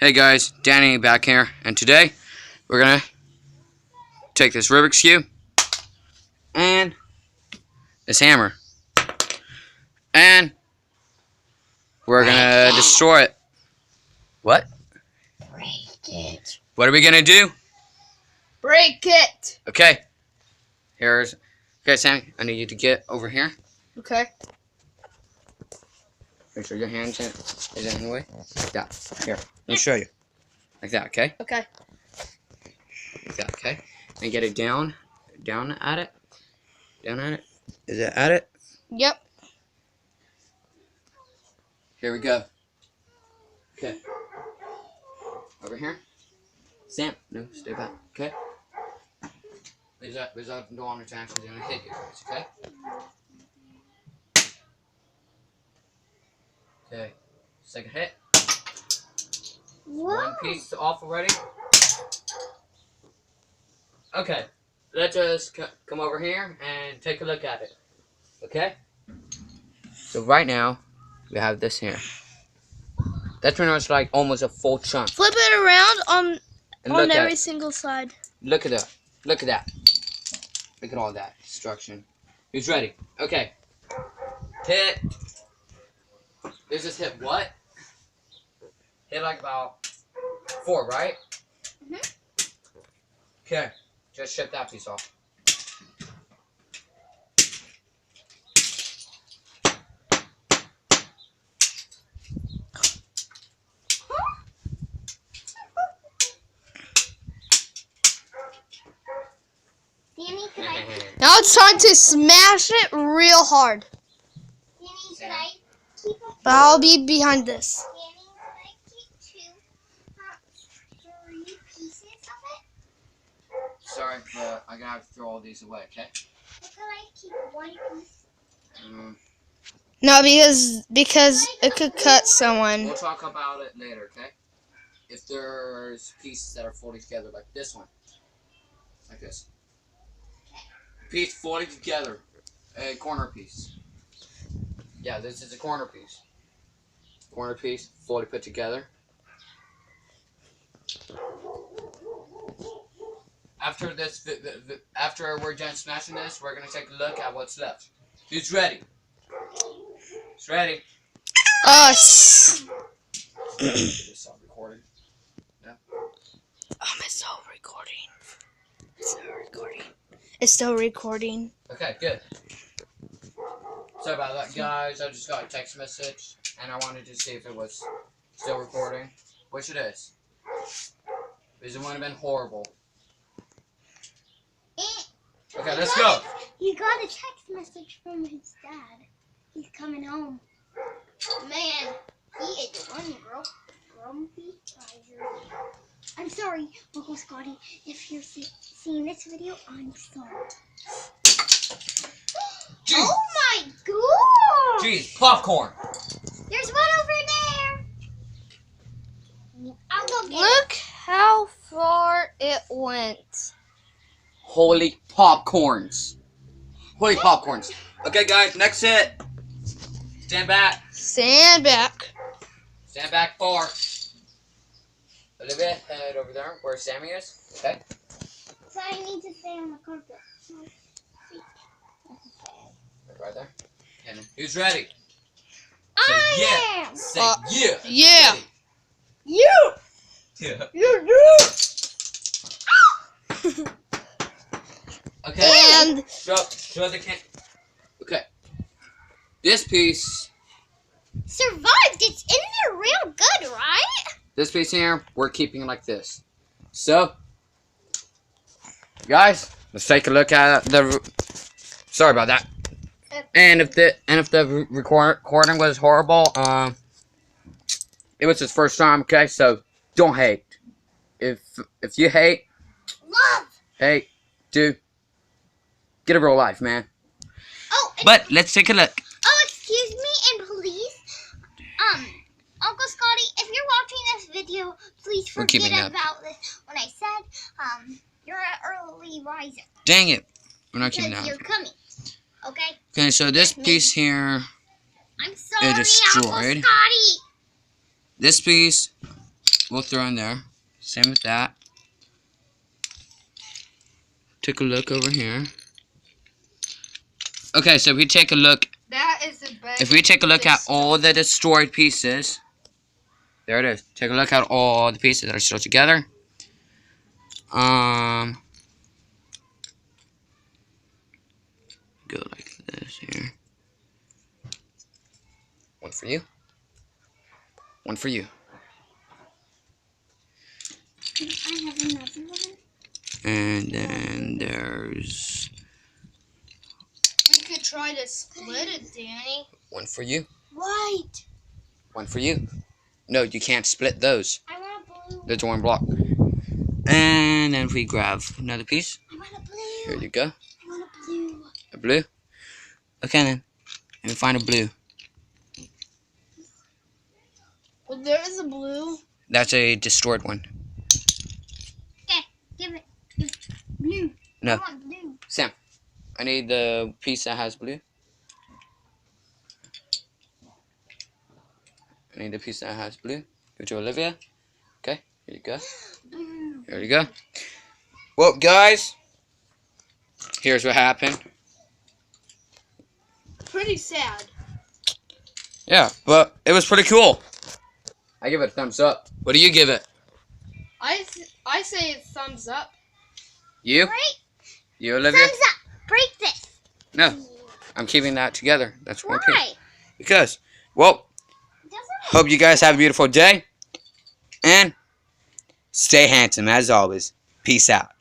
Hey guys, Danny back here, and today we're gonna take this Rubik's Cube and this hammer, and we're gonna destroy it. What? Break it. What are we gonna do? Break it. Okay. Okay, Sammy, I need you to get over here. Okay. Make sure your hand is in the way. Like that. Here, let me show you. Like that, okay? Okay. Like that, okay? And get it down at it. Down at it. Is it at it? Yep. Here we go. Okay. Over here. Sam, no, stay back, okay? There's a door on the tank, so gonna hit you guys, okay? Okay. Second hit. What? One piece off already. Okay. Let's just come over here and take a look at it. Okay? So right now, we have this here. That's pretty much like almost a full chunk. Flip it around on every at single side. Look at that. Look at that. Look at all that destruction. Who's ready? Okay. Hit. This just hit what? Hit like about 4, right? Mhm. Okay. Just shut that piece off. Danny, could I? Now it's time to smash it real hard. Danny, could I keep a? But I'll be behind this. Danny, could I keep 3 pieces of it? Sorry, but I'm gonna have to throw all these away, okay? Or could I keep 1 piece? No, because it could cut someone. We'll talk about it later, okay? If there's pieces that are folded together, like this one. Like this. Piece folded together. A corner piece. Yeah, this is a corner piece. Corner piece, folded put together. After this, after we're done smashing this, we're gonna take a look at what's left. Who's ready? Who's ready? Us. Is this all recorded? Yeah. It's still recording. It's still recording. Okay, good. Sorry about that, guys. I just got a text message, and I wanted to see if it was still recording, which it is. Because it would have been horrible. Okay, let's go. He got a text message from his dad. He's coming home. Man, he is one grumpy tiger. I'm sorry, Uncle Scotty. If you're seeing this video, I'm sorry. Jeez. Oh my god! Jeez, popcorn. There's one over there. I'll go get it. Look how far it went. Holy popcorns. Holy popcorns. Okay, guys, next hit. Stand back. Stand back. Stand back 4. Olivia, head over there where Sammy is. Okay. So I need to stay on the carpet. Right there. And who's ready? I am. Say yeah. Yeah. Ready. You. Yeah. You. Okay. And Show the can. Okay. This piece. Survived. It's in there real good, right? This piece here, we're keeping like this. So, guys, let's take a look at the. Sorry about that. And if the recording was horrible, it was his first time. Okay, so don't hate. If you hate, dude, get a real life, man. Oh. But let's take a look. Oh, excuse me and please, Uncle Scotty, if you're watching this video, please forget about this. When I said, you're an early riser. Dang it, we're not keeping Because that. you're coming. Okay. Okay, so this piece here. I'm sorry, destroyed. Uncle Scotty. This piece we'll throw in there. Same with that. Take a look over here. Okay, so if we take a look, That is the best. if we take a look at all the destroyed pieces, there it is. Take a look at all the pieces that are still together. Go like this here. One for you. One for you. I have another one. And then there's We could try to split it, Danny. one for you. White. One for you. No, you can't split those. I want a blue. There's one block. And then if we grab another piece. I want a blue. Here you go. I want a blue. A blue. Okay then. And we find a blue. Well, there is a blue. That's a destroyed one. Okay, give it. Blue. No. I want blue. Sam, I need the piece that has blue. I need the piece that has blue. Give it to Olivia. Okay, here you go. Blue. Here you go. Well, guys, here's what happened. Pretty sad. Yeah, but it was pretty cool. I give it a thumbs up. What do you give it? I say thumbs up. You? Break. You, Olivia? Thumbs up. Break this. No, I'm keeping that together. That's one piece. Why? Because, well, Doesn't hope you guys have a beautiful day. And stay handsome as always. Peace out.